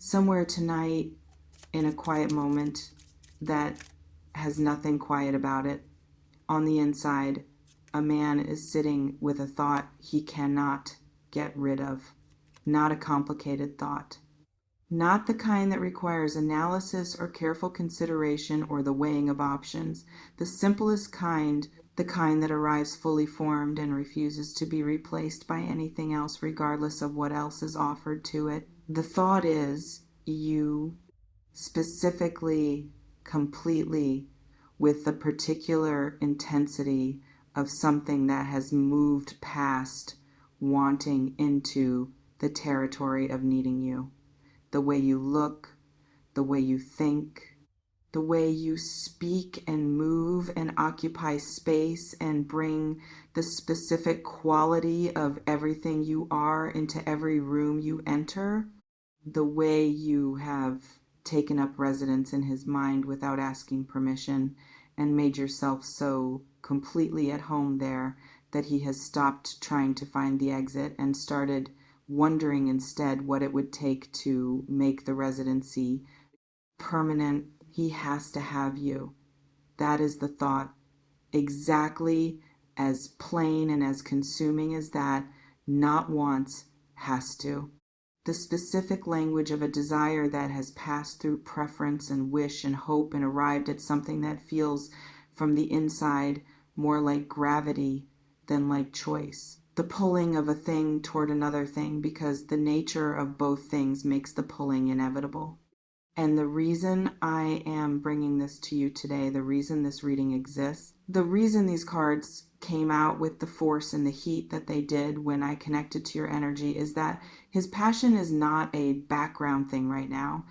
Somewhere tonight, in a quiet moment that has nothing quiet about it, on the inside, a man is sitting with a thought he cannot get rid of. Not a complicated thought. Not the kind that requires analysis or careful consideration or the weighing of options. The simplest kind, the kind that arrives fully formed and refuses to be replaced by anything else regardless of what else is offered to it. The thought is you, specifically, completely, with the particular intensity of something that has moved past wanting into the territory of needing you. The way you look, the way you think, the way you speak and move and occupy space and bring the specific quality of everything you are into every room you enter, the way you have taken up residence in his mind without asking permission and made yourself so completely at home there that he has stopped trying to find the exit and started wondering instead what it would take to make the residency permanent. He has to have you. That is the thought. Exactly as plain and as consuming as that, not wants, has to. The specific language of a desire that has passed through preference and wish and hope and arrived at something that feels from the inside more like gravity than like choice. The pulling of a thing toward another thing, because the nature of both things makes the pulling inevitable. And the reason I am bringing this to you today, the reason this reading exists, the reason these cards came out with the force and the heat that they did when I connected to your energy is that his passion is not a background thing right now.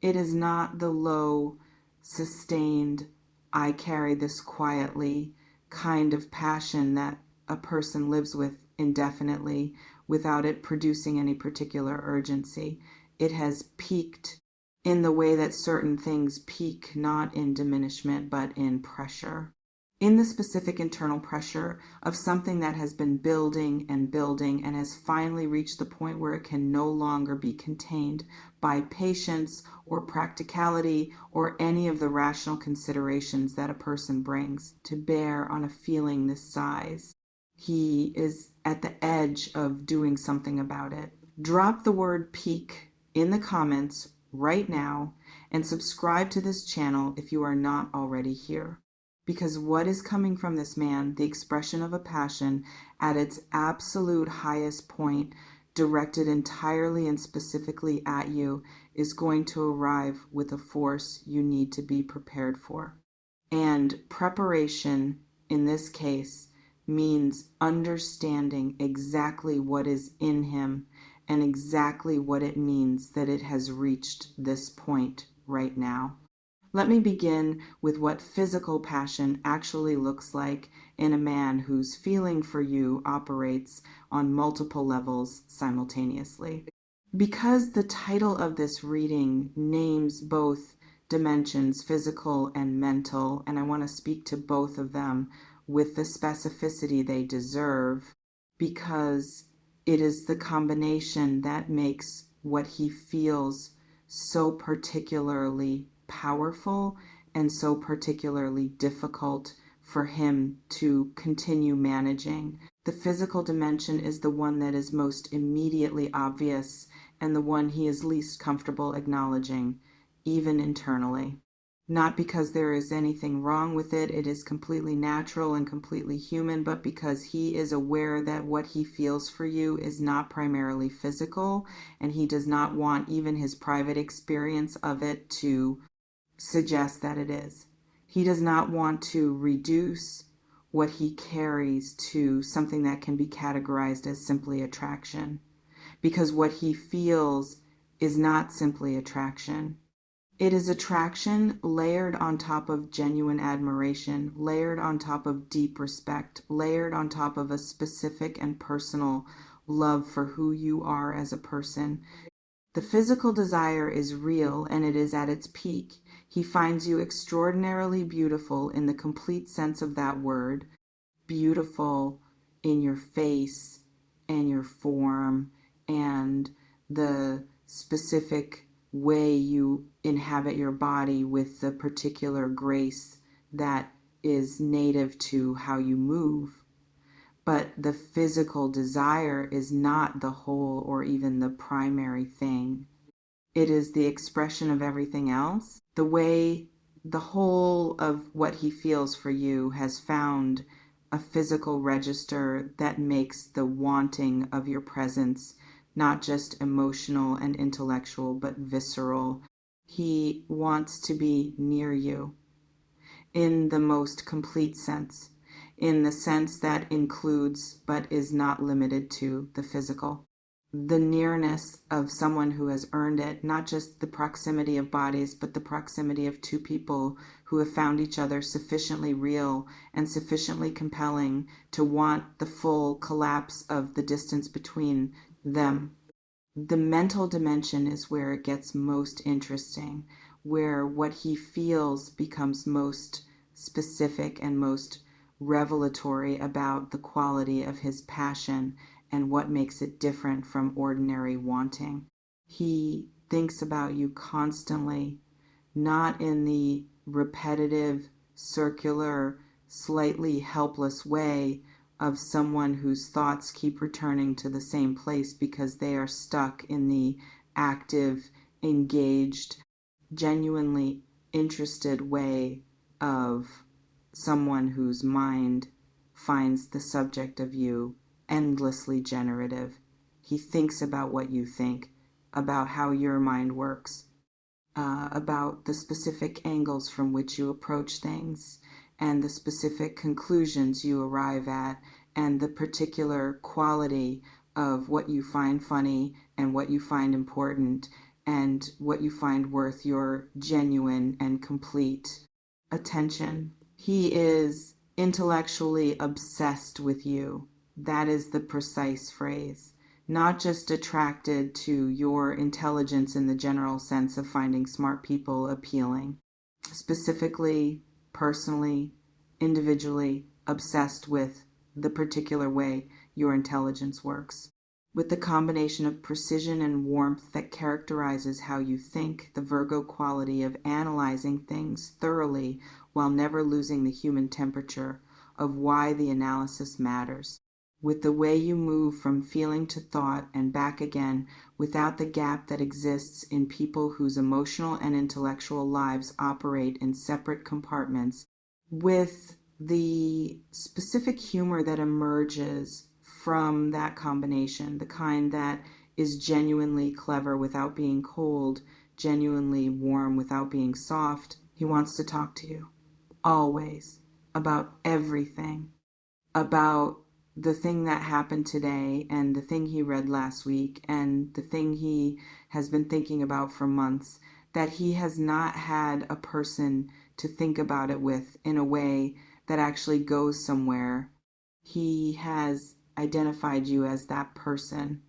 It is not the low, sustained, I carry this quietly kind of passion that a person lives with indefinitely without it producing any particular urgency. It has peaked in the way that certain things peak, not in diminishment, but in pressure. In the specific internal pressure of something that has been building and has finally reached the point where it can no longer be contained by patience or practicality or any of the rational considerations that a person brings to bear on a feeling this size. He is at the edge of doing something about it. Drop the word peak in the comments right now and subscribe to this channel if you are not already here. Because what is coming from this man, the expression of a passion at its absolute highest point, directed entirely and specifically at you, is going to arrive with a force you need to be prepared for. And preparation, in this case, means understanding exactly what is in him and exactly what it means that it has reached this point right now. Let me begin with what physical passion actually looks like in a man whose feeling for you operates on multiple levels simultaneously. Because the title of this reading names both dimensions, physical and mental, and I want to speak to both of them with the specificity they deserve, because it is the combination that makes what he feels so particularly powerful and so particularly difficult for him to continue managing. The physical dimension is the one that is most immediately obvious and the one he is least comfortable acknowledging, even internally. Not because there is anything wrong with it, it is completely natural and completely human, but because he is aware that what he feels for you is not primarily physical, and he does not want even his private experience of it to suggest that it is. He does not want to reduce what he carries to something that can be categorized as simply attraction, because what he feels is not simply attraction. It is attraction layered on top of genuine admiration, layered on top of deep respect, layered on top of a specific and personal love for who you are as a person. The physical desire is real and it is at its peak. He finds you extraordinarily beautiful in the complete sense of that word. Beautiful in your face and your form and the specific way you inhabit your body with the particular grace that is native to how you move. But the physical desire is not the whole or even the primary thing. It is the expression of everything else. The way the whole of what he feels for you has found a physical register that makes the wanting of your presence not just emotional and intellectual, but visceral. He wants to be near you in the most complete sense, in the sense that includes but is not limited to the physical. The nearness of someone who has earned it, not just the proximity of bodies, but the proximity of two people who have found each other sufficiently real and sufficiently compelling to want the full collapse of the distance between them. The mental dimension is where it gets most interesting, where what he feels becomes most specific and most revelatory about the quality of his passion and what makes it different from ordinary wanting. He thinks about you constantly, not in the repetitive, circular, slightly helpless way of someone whose thoughts keep returning to the same place because they are stuck in the active, engaged, genuinely interested way of someone whose mind finds the subject of you endlessly generative. He thinks about what you think, about how your mind works, about the specific angles from which you approach things and the specific conclusions you arrive at and the particular quality of what you find funny and what you find important and what you find worth your genuine and complete attention. He is intellectually obsessed with you. That is the precise phrase. Not just attracted to your intelligence in the general sense of finding smart people appealing. Specifically, personally, individually, obsessed with the particular way your intelligence works. With the combination of precision and warmth that characterizes how you think, the Virgo quality of analyzing things thoroughly while never losing the human temperature of why the analysis matters. With the way you move from feeling to thought and back again without the gap that exists in people whose emotional and intellectual lives operate in separate compartments, with the specific humor that emerges from that combination, the kind that is genuinely clever without being cold, genuinely warm without being soft. He wants to talk to you, always, about everything, about the thing that happened today and the thing he read last week and the thing he has been thinking about for months, that he has not had a person to think about it with in a way that actually goes somewhere. He has identified you as that person,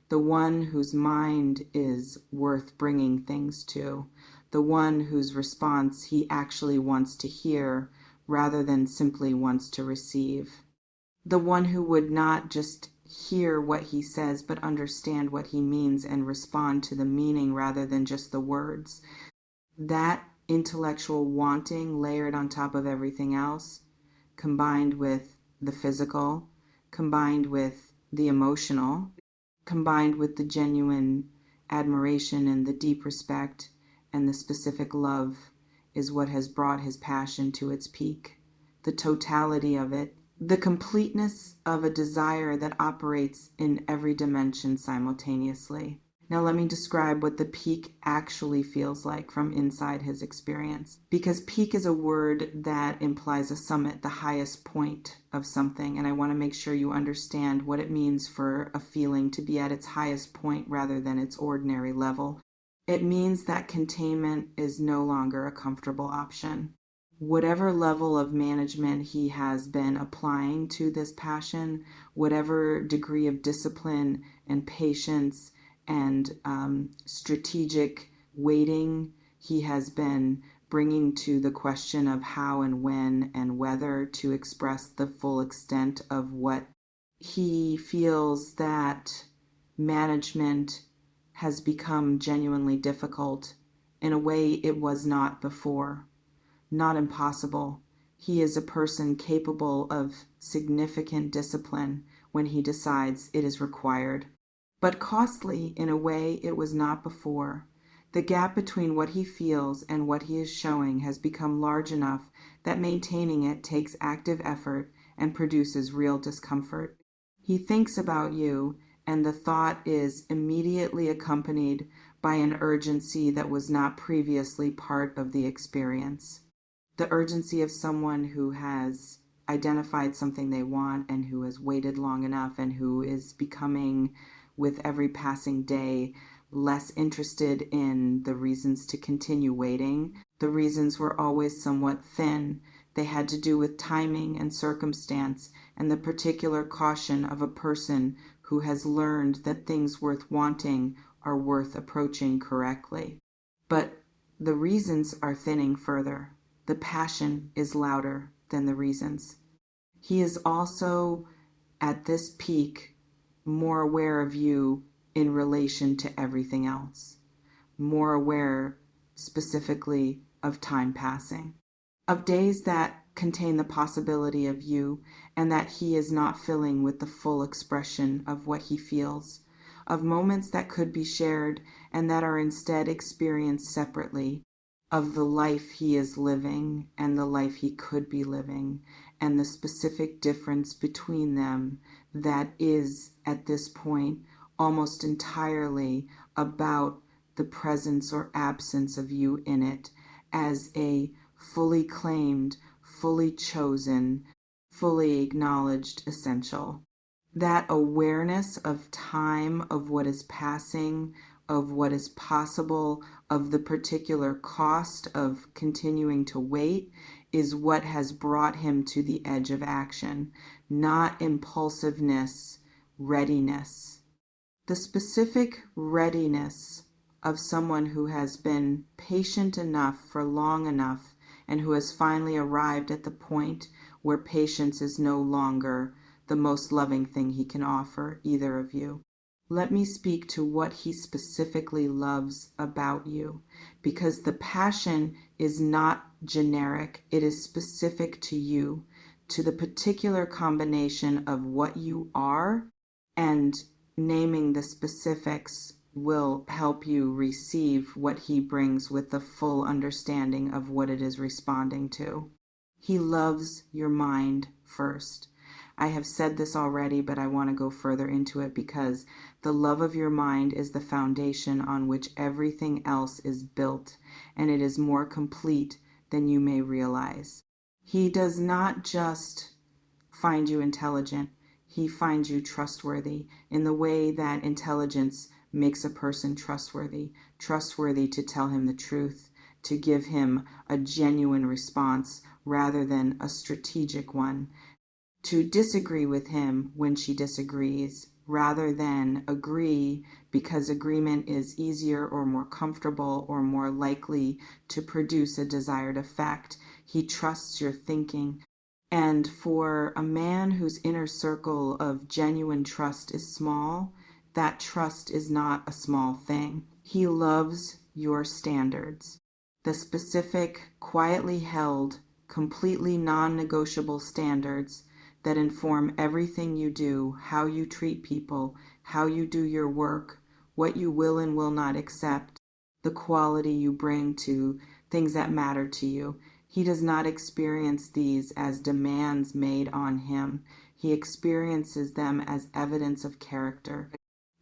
the one whose mind is worth bringing things to, the one whose response he actually wants to hear rather than simply wants to receive. The one who would not just hear what he says, but understand what he means and respond to the meaning rather than just the words. That intellectual wanting layered on top of everything else, combined with the physical, combined with the emotional, combined with the genuine admiration and the deep respect and the specific love is what has brought his passion to its peak. The totality of it, the completeness of a desire that operates in every dimension simultaneously. Now let me describe what the peak actually feels like from inside his experience. Because peak is a word that implies a summit, the highest point of something, and I want to make sure you understand what it means for a feeling to be at its highest point rather than its ordinary level. It means that containment is no longer a comfortable option. Whatever level of management he has been applying to this passion, whatever degree of discipline and patience and strategic weighting he has been bringing to the question of how and when and whether to express the full extent of what he feels that management has become genuinely difficult in a way it was not before. Not impossible. He is a person capable of significant discipline when he decides it is required, but costly in a way it was not before. The gap between what he feels and what he is showing has become large enough that maintaining it takes active effort and produces real discomfort. He thinks about you, and the thought is immediately accompanied by an urgency that was not previously part of the experience. The urgency of someone who has identified something they want and who has waited long enough and who is becoming, with every passing day, less interested in the reasons to continue waiting. The reasons were always somewhat thin. They had to do with timing and circumstance and the particular caution of a person who has learned that things worth wanting are worth approaching correctly. But the reasons are thinning further. The passion is louder than the reasons. He is also, at this peak, more aware of you in relation to everything else, more aware specifically of time passing, of days that contain the possibility of you and that he is not filling with the full expression of what he feels, of moments that could be shared and that are instead experienced separately, of the life he is living and the life he could be living, and the specific difference between them that is, at this point, almost entirely about the presence or absence of you in it as a fully claimed, fully chosen, fully acknowledged essential. That awareness of time, of what is passing, of what is possible, of the particular cost of continuing to wait is what has brought him to the edge of action, not impulsiveness, readiness. The specific readiness of someone who has been patient enough for long enough and who has finally arrived at the point where patience is no longer the most loving thing he can offer either of you. Let me speak to what he specifically loves about you, because the passion is not generic. It is specific to you, to the particular combination of what you are, and naming the specifics will help you receive what he brings with the full understanding of what it is responding to. He loves your mind first. I have said this already, but I want to go further into it because the love of your mind is the foundation on which everything else is built, and it is more complete than you may realize. He does not just find you intelligent. He finds you trustworthy in the way that intelligence makes a person trustworthy to tell him the truth, to give him a genuine response rather than a strategic one, to disagree with him when she disagrees rather than agree because agreement is easier or more comfortable or more likely to produce a desired effect. He trusts your thinking. And for a man whose inner circle of genuine trust is small, that trust is not a small thing. He loves your standards, the specific, quietly held, completely non-negotiable standards that inform everything you do, how you treat people, how you do your work, what you will and will not accept, the quality you bring to things that matter to you. He does not experience these as demands made on him. He experiences them as evidence of character,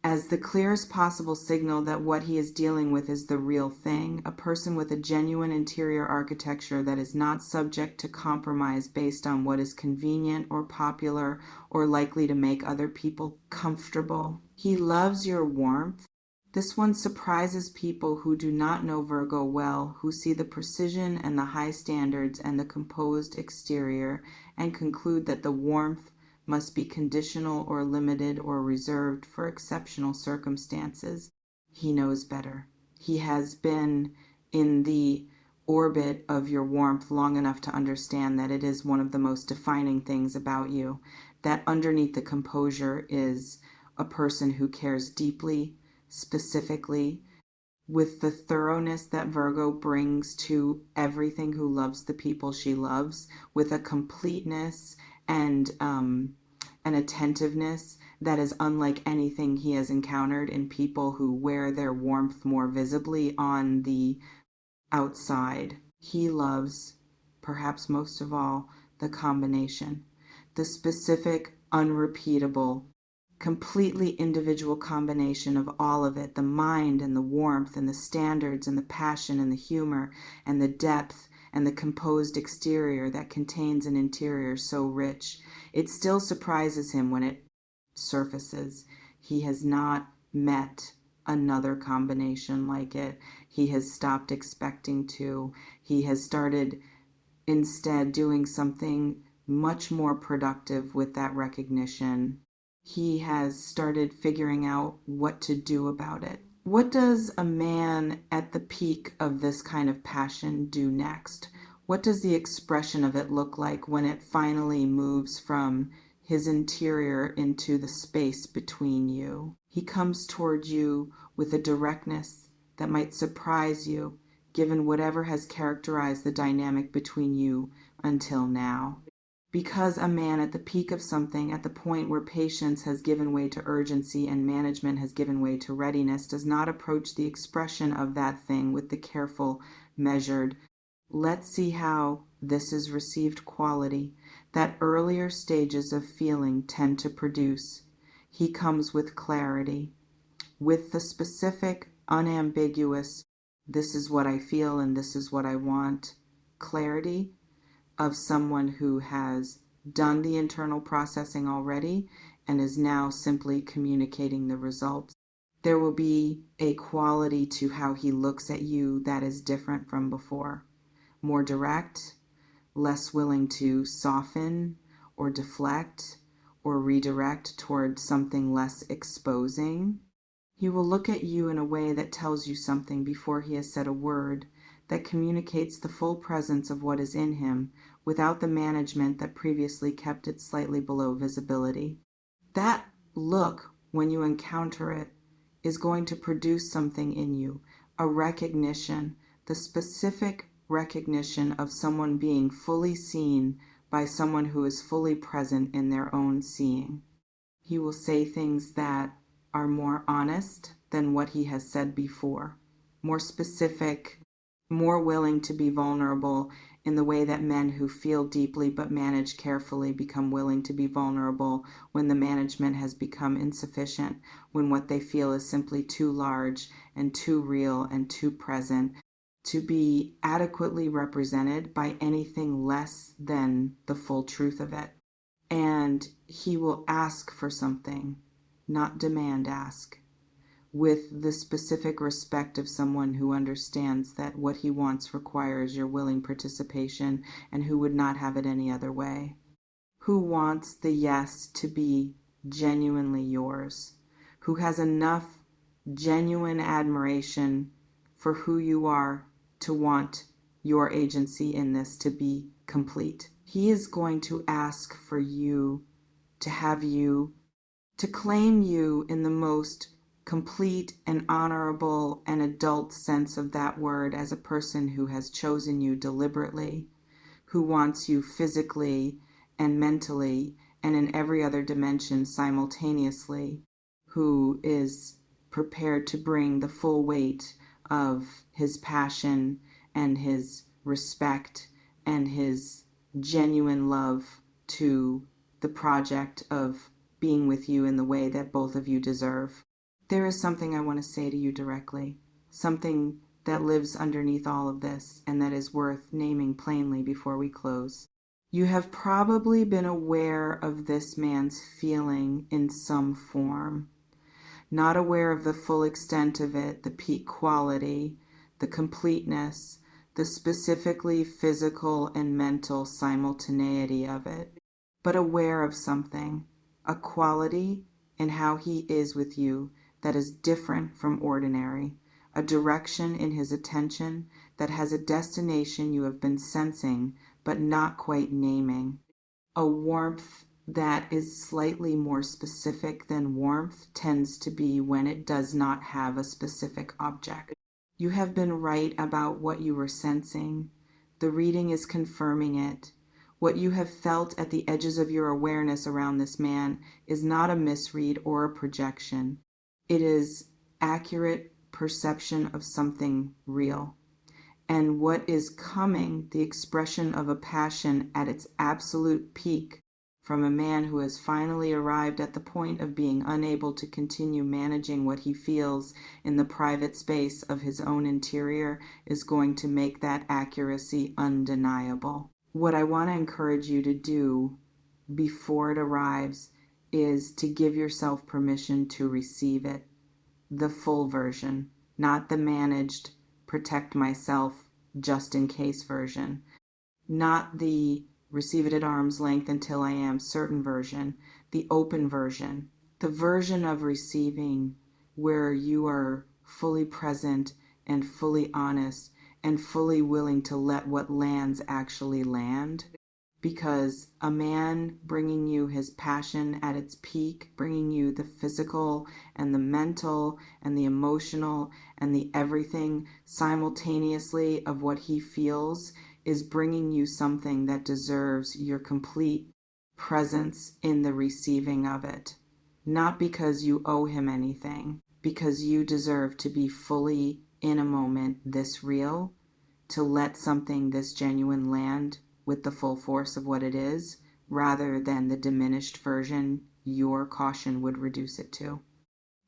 as the clearest possible signal that what he is dealing with is the real thing, a person with a genuine interior architecture that is not subject to compromise based on what is convenient or popular or likely to make other people comfortable. He loves your warmth. This one surprises people who do not know Virgo well, who see the precision and the high standards and the composed exterior and conclude that the warmth must be conditional or limited or reserved for exceptional circumstances. He knows better. He has been in the orbit of your warmth long enough to understand that it is one of the most defining things about you, that underneath the composure is a person who cares deeply, specifically, with the thoroughness that Virgo brings to everything who loves the people she loves, with a completeness and an attentiveness that is unlike anything he has encountered in people who wear their warmth more visibly on the outside. He loves, perhaps most of all, the combination, the specific, unrepeatable, completely individual combination of all of it, the mind and the warmth and the standards and the passion and the humor and the depth and the composed exterior that contains an interior so rich. It still surprises him when it surfaces. He has not met another combination like it. He has stopped expecting to. He has started instead doing something much more productive with that recognition. He has started figuring out what to do about it. What does a man at the peak of this kind of passion do next? What does the expression of it look like when it finally moves from his interior into the space between you? He comes toward you with a directness that might surprise you, given whatever has characterized the dynamic between you until now. Because a man at the peak of something, at the point where patience has given way to urgency and management has given way to readiness, does not approach the expression of that thing with the careful, measured, let's see how this is received quality that earlier stages of feeling tend to produce. He comes with clarity, with the specific, unambiguous, this is what I feel and this is what I want, clarity of someone who has done the internal processing already and is now simply communicating the results. There will be a quality to how he looks at you that is different from before. More direct, less willing to soften or deflect or redirect toward something less exposing. He will look at you in a way that tells you something before he has said a word, that communicates the full presence of what is in him without the management that previously kept it slightly below visibility. That look, when you encounter it, is going to produce something in you, a recognition, the specific recognition of someone being fully seen by someone who is fully present in their own seeing. He will say things that are more honest than what he has said before, more specific, more willing to be vulnerable in the way that men who feel deeply but manage carefully become willing to be vulnerable when the management has become insufficient, when what they feel is simply too large and too real and too present to be adequately represented by anything less than the full truth of it. And he will ask for something, not demand ask, with the specific respect of someone who understands that what he wants requires your willing participation and who would not have it any other way. Who wants the yes to be genuinely yours, who has enough genuine admiration for who you are to want your agency in this to be complete. He is going to ask for you, to have you, to claim you in the most complete and honorable and adult sense of that word as a person who has chosen you deliberately, who wants you physically and mentally and in every other dimension simultaneously, who is prepared to bring the full weight of his passion and his respect and his genuine love to the project of being with you in the way that both of you deserve. There is something I want to say to you directly, something that lives underneath all of this and that is worth naming plainly before we close. You have probably been aware of this man's feeling in some form, not aware of the full extent of it, the peak quality, the completeness, the specifically physical and mental simultaneity of it, but aware of something, a quality in how he is with you that is different from ordinary, a direction in his attention that has a destination you have been sensing but not quite naming, a warmth that is slightly more specific than warmth tends to be when it does not have a specific object. You have been right about what you were sensing. The reading is confirming it. What you have felt at the edges of your awareness around this man is not a misread or a projection. It is accurate perception of something real. And what is coming, the expression of a passion at its absolute peak from a man who has finally arrived at the point of being unable to continue managing what he feels in the private space of his own interior, is going to make that accuracy undeniable. What I want to encourage you to do before it arrives is to give yourself permission to receive it, the full version, not the managed, protect myself just in case version, not the receive it at arm's length until I am certain version, the open version, the version of receiving where you are fully present and fully honest and fully willing to let what lands actually land. Because a man bringing you his passion at its peak, bringing you the physical and the mental and the emotional and the everything simultaneously of what he feels, is bringing you something that deserves your complete presence in the receiving of it. Not because you owe him anything, because you deserve to be fully in a moment this real, to let something this genuine land with the full force of what it is, rather than the diminished version your caution would reduce it to.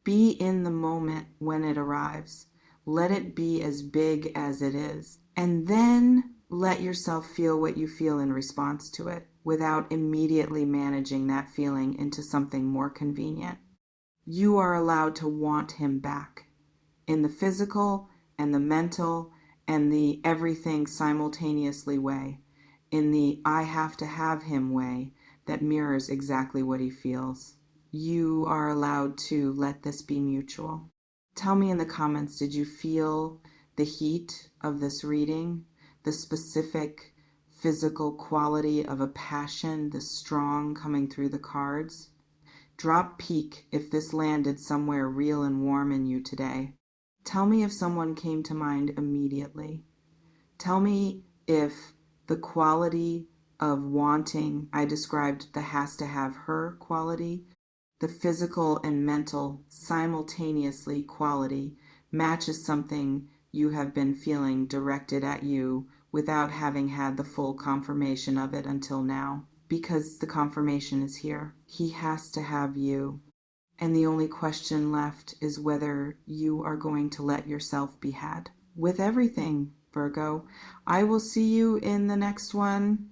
Be in the moment when it arrives. Let it be as big as it is. And then let yourself feel what you feel in response to it, without immediately managing that feeling into something more convenient. You are allowed to want him back, in the physical and the mental and the everything simultaneously way, in the I have to have him way that mirrors exactly what he feels. You are allowed to let this be mutual. Tell me in the comments, did you feel the heat of this reading, the specific physical quality of a passion, the strong coming through the cards? Drop peak if this landed somewhere real and warm in you today. Tell me if someone came to mind immediately. Tell me if the quality of wanting, I described the has to have her quality, the physical and mental simultaneously quality matches something you have been feeling directed at you without having had the full confirmation of it until now. Because the confirmation is here. He has to have you. And the only question left is whether you are going to let yourself be had. With everything, Virgo. I will see you in the next one.